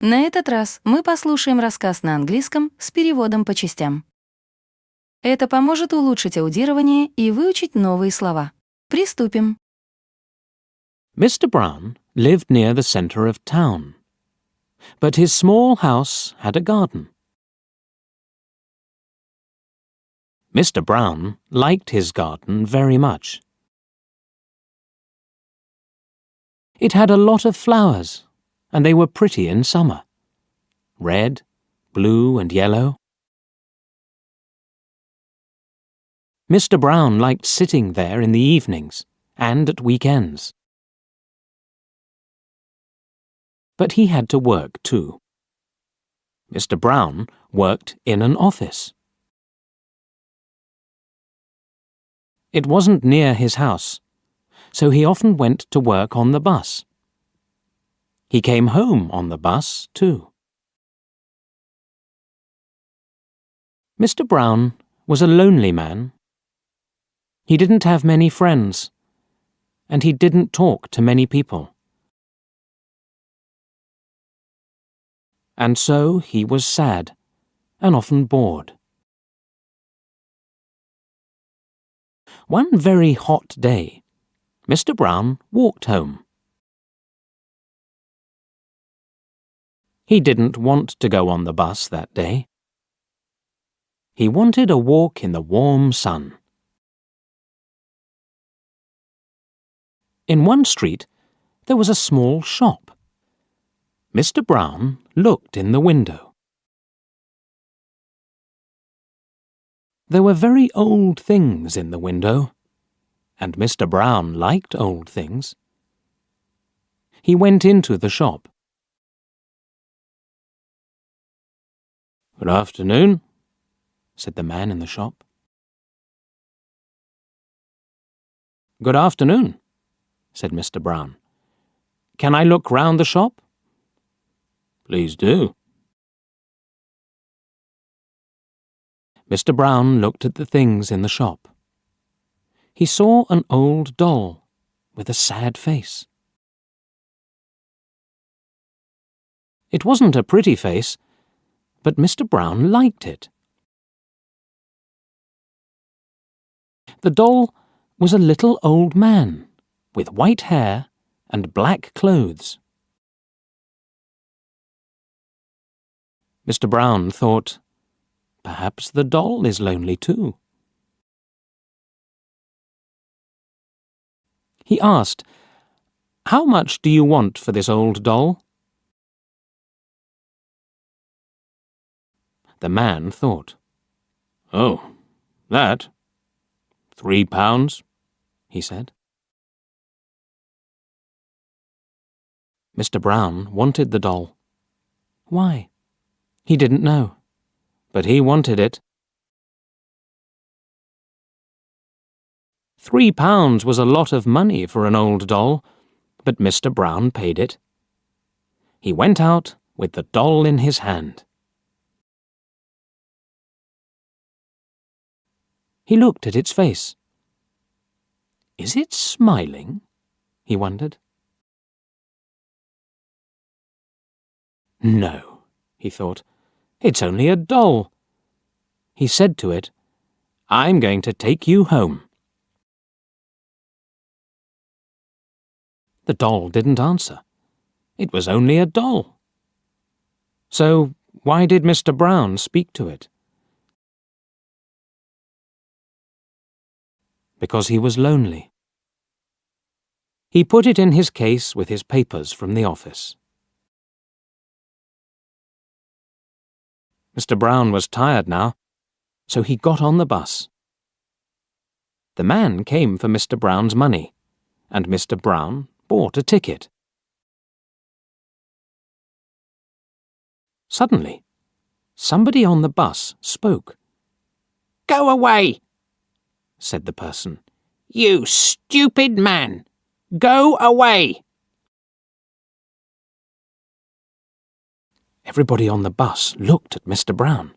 На этот раз мы послушаем рассказ на английском с переводом по частям. Это поможет улучшить аудирование и выучить новые слова. Приступим. Mr. Brown lived near the centre of town, but his small house had a garden. Mr. Brown liked his garden very much. It had a lot of flowers, and they were pretty in summer. Red, blue, and yellow. Mr. Brown liked sitting there in the evenings and at weekends. But he had to work too. Mr. Brown worked in an office. It wasn't near his house, so he often went to work on the bus. He came home on the bus too. Mr. Brown was a lonely man. He didn't have many friends, and he didn't talk to many people. And so he was sad and often bored. One very hot day, Mr. Brown walked home. He didn't want to go on the bus that day. He wanted a walk in the warm sun. In one street, there was a small shop. Mr. Brown looked in the window. There were very old things in the window, and Mr. Brown liked old things. He went into the shop. "Good afternoon," said the man in the shop. "Good afternoon," said Mr. Brown. "Can I look round the shop?" "Please do." Mr. Brown looked at the things in the shop. He saw an old doll with a sad face. It wasn't a pretty face, but Mr. Brown liked it. The doll was a little old man with white hair and black clothes. Mr. Brown thought, perhaps the doll is lonely too. He asked, "How much do you want for this old doll?" The man thought, "Oh, that? £3, he said. Mr. Brown wanted the doll. Why? He didn't know, but he wanted it. £3 was a lot of money for an old doll, but Mr. Brown paid it. He went out with the doll in his hand. He looked at its face. Is it smiling? He wondered. No, he thought, it's only a doll. He said to it, "I'm going to take you home." The doll didn't answer. It was only a doll. So why did Mr. Brown speak to it? Because he was lonely. He put it in his case with his papers from the office. Mr. Brown was tired now, so he got on the bus. The man came for Mr. Brown's money, and Mr. Brown bought a ticket. Suddenly, somebody on the bus spoke. "Go away," said the person. "You stupid man! Go away!" Everybody on the bus looked at Mr. Brown.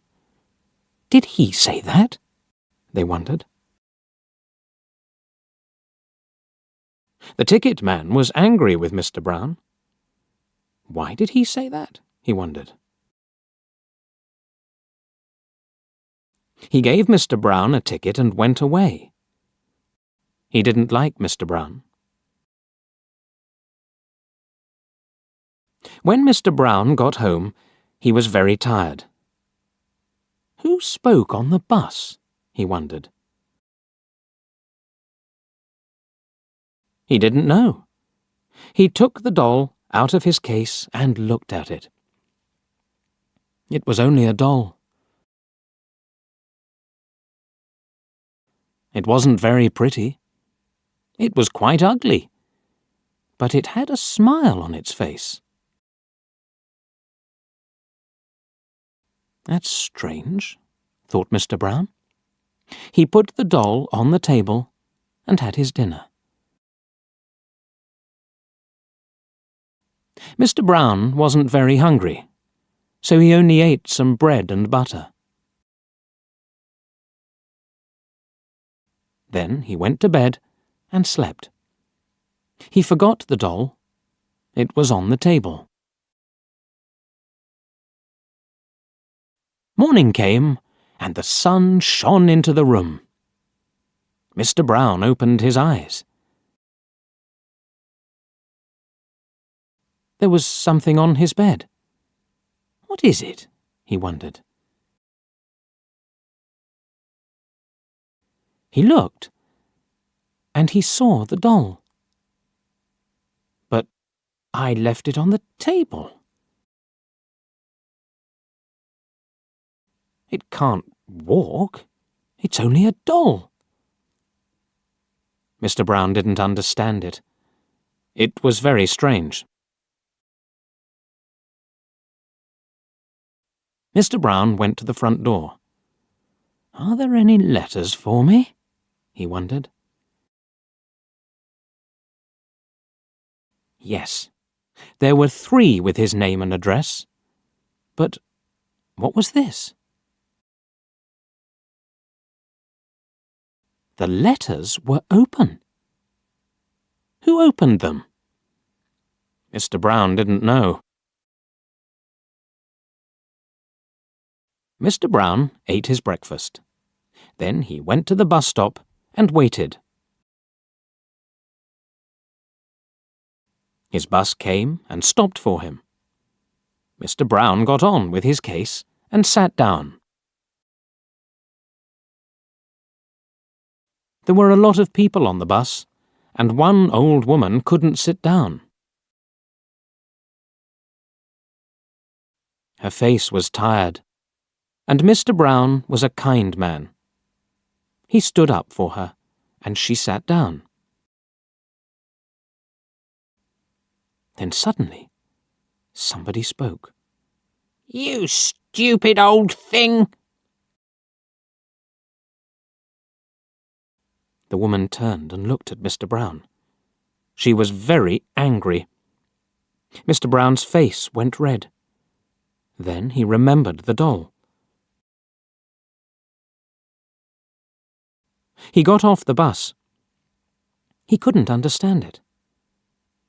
Did he say that? They wondered. The ticket man was angry with Mr. Brown. Why did he say that? he wondered. He gave Mr. Brown a ticket and went away. He didn't like Mr. Brown. When Mr. Brown got home, he was very tired. Who spoke on the bus? He wondered. He didn't know. He took the doll out of his case and looked at it. It was only a doll. It wasn't very pretty. It was quite ugly. But it had a smile on its face. That's strange, thought Mr. Brown. He put the doll on the table and had his dinner. Mr. Brown wasn't very hungry, so he only ate some bread and butter. Then he went to bed and slept. He forgot the doll. It was on the table. Morning came, and the sun shone into the room. Mr. Brown opened his eyes. There was something on his bed. What is it? He wondered. He looked, and he saw the doll. But I left it on the table. It can't walk. It's only a doll. Mr. Brown didn't understand it. It was very strange. Mr. Brown went to the front door. Are there any letters for me? He wondered. Yes, there were 3 with his name and address. But what was this? The letters were open. Who opened them? Mr. Brown didn't know. Mr. Brown ate his breakfast. Then he went to the bus stop and waited. His bus came and stopped for him. Mr. Brown got on with his case and sat down. There were a lot of people on the bus, and one old woman couldn't sit down. Her face was tired, and Mr. Brown was a kind man. He stood up for her, and she sat down. Then suddenly, somebody spoke. "You stupid old thing!" The woman turned and looked at Mr. Brown. She was very angry. Mr. Brown's face went red. Then he remembered the doll. He got off the bus. He couldn't understand it.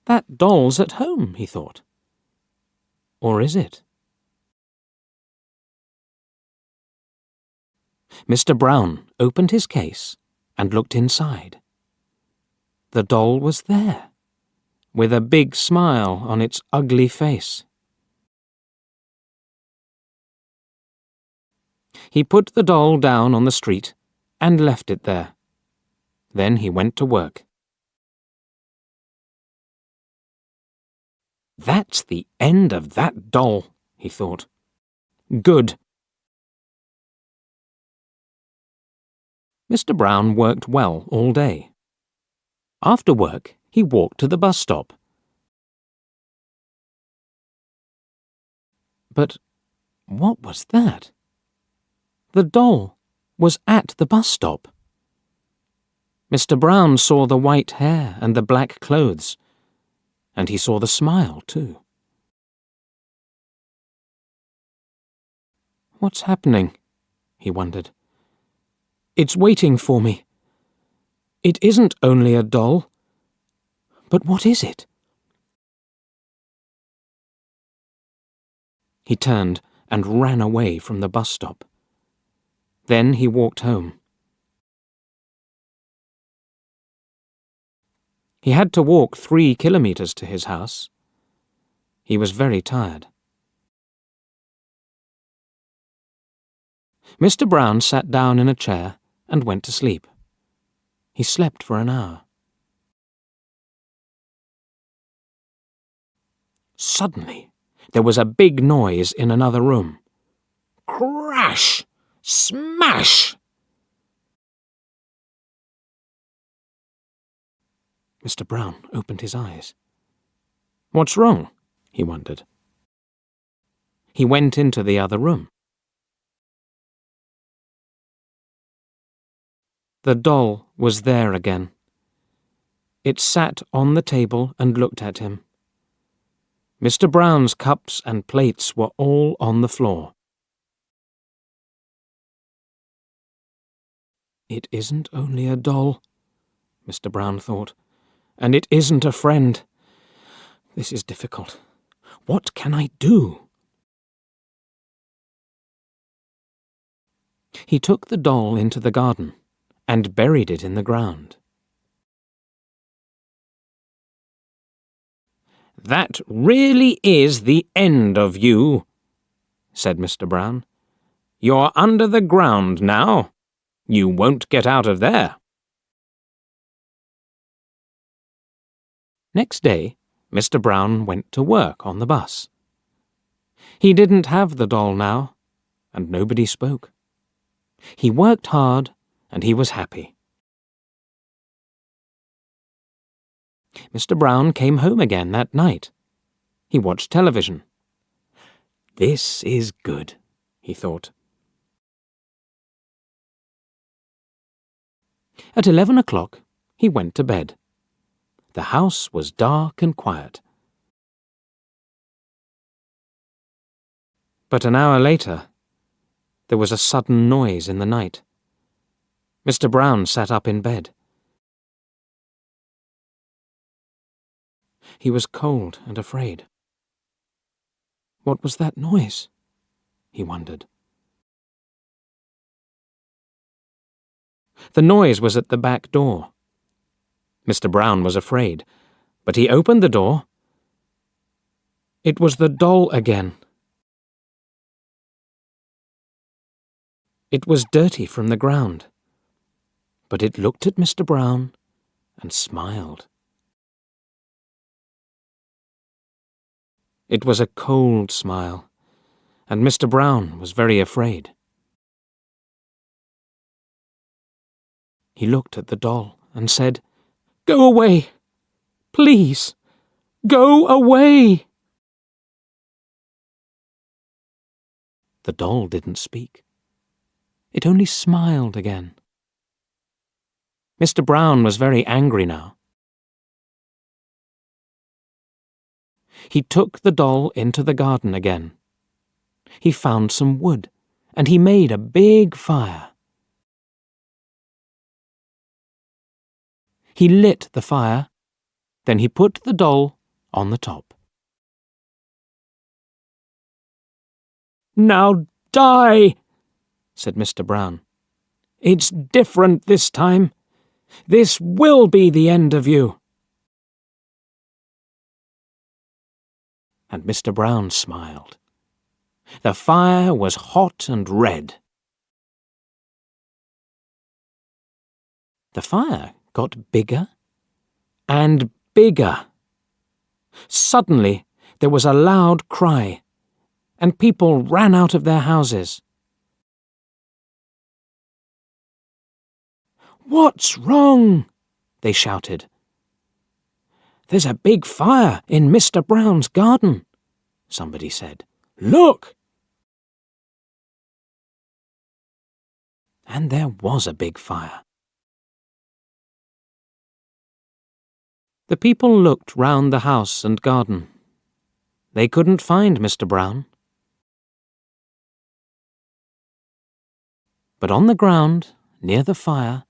That doll's at home, he thought. Or is it? Mr. Brown opened his case and looked inside. The doll was there, with a big smile on its ugly face. He put the doll down on the street and left it there. Then he went to work. That's the end of that doll, he thought. Good. Mr. Brown worked well all day. After work, he walked to the bus stop. But what was that? The doll was at the bus stop. Mr. Brown saw the white hair and the black clothes, and he saw the smile too. What's happening? He wondered. It's waiting for me. It isn't only a doll. But what is it? He turned and ran away from the bus stop. Then he walked home. He had to walk 3 kilometers to his house. He was very tired. Mr. Brown sat down in a chair and went to sleep. He slept for an hour. Suddenly, there was a big noise in another room. Crash! Smash! Mr. Brown opened his eyes. What's wrong? He wondered. He went into the other room. The doll was there again. It sat on the table and looked at him. Mr. Brown's cups and plates were all on the floor. It isn't only a doll, Mr. Brown thought, and it isn't a friend. This is difficult. What can I do? He took the doll into the garden and buried it in the ground. That really is the end of you, said Mr. Brown. You're under the ground now. You won't get out of there. Next day, Mr. Brown went to work on the bus. He didn't have the doll now, and nobody spoke. He worked hard, and he was happy. Mr. Brown came home again that night. He watched television. This is good, he thought. At 11 o'clock, he went to bed. The house was dark and quiet. But an hour later, there was a sudden noise in the night. Mr. Brown sat up in bed. He was cold and afraid. What was that noise? He wondered. The noise was at the back door. Mr. Brown was afraid, but he opened the door. It was the doll again. It was dirty from the ground, but it looked at Mr. Brown and smiled. It was a cold smile, and Mr. Brown was very afraid. He looked at the doll and said, "Go away! Please, go away!" The doll didn't speak. It only smiled again. Mr. Brown was very angry now. He took the doll into the garden again. He found some wood, and he made a big fire. He lit the fire, then he put the doll on the top. "Now die," said Mr. Brown. "It's different this time. This will be the end of you." And Mr. Brown smiled. The fire was hot and red. The fire got bigger and bigger. Suddenly, there was a loud cry, and people ran out of their houses. "What's wrong?" they shouted. "There's a big fire in Mr. Brown's garden," somebody said. "Look!" And there was a big fire. The people looked round the house and garden. They couldn't find Mr. Brown. But on the ground, near the fire,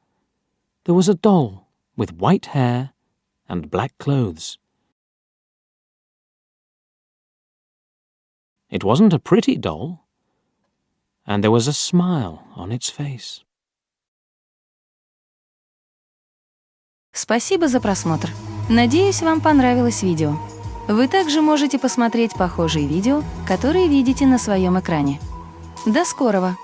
there was a doll with white hair and black clothes. It wasn't a pretty doll, and there was a smile on its face. Спасибо за просмотр. Надеюсь, вам понравилось видео. Вы также можете посмотреть похожие видео, которые видите на своем экране. До скорого!